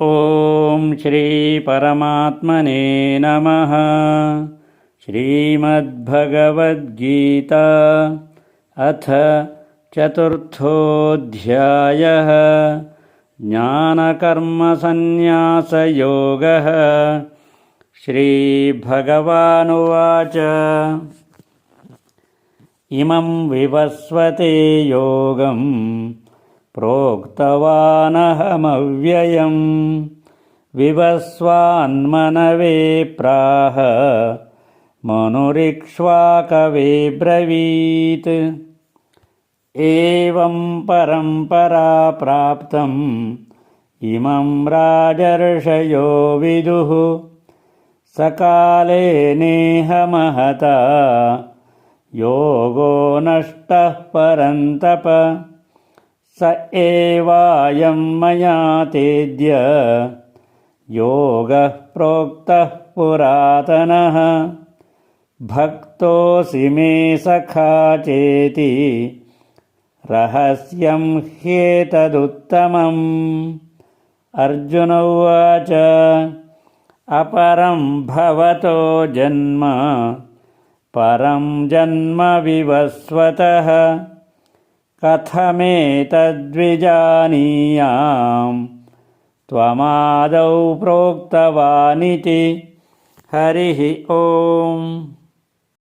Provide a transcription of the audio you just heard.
ఓం శ్రీ పరమాత్మనే నమః. శ్రీమద్భగవద్గీత అథ చతుర్థోऽధ్యాయः. జ్ఞానకర్మసన్న్యాసయోగः. శ్రీభగవానువాచ ఇమం వివస్వతే యోగం ప్రోక్తవానహమవ్యయం వివస్వాన్మనవే ప్రాహ మనురిక్ష్వాకవే బ్రవీత్. ఏవం పరంపరా ప్రాప్తం ఇమం రాజర్షయో విదుః సకాలే నేహ మహతా యోగో నష్టః పరంతప. స ఏవాయం మయా తేద్య యోగః ప్రోక్తః పురాతనః. భక్తోసి మే సఖా చేతి రహస్యం హ్యేతదుత్తమం. అర్జున ఉవాచ అపరం భవతో జన్మ పరం జన్మ వివస్వతః కథమేతద్విజానీయాం త్వమాదౌ ప్రోక్తవానితి. హరి ఓం.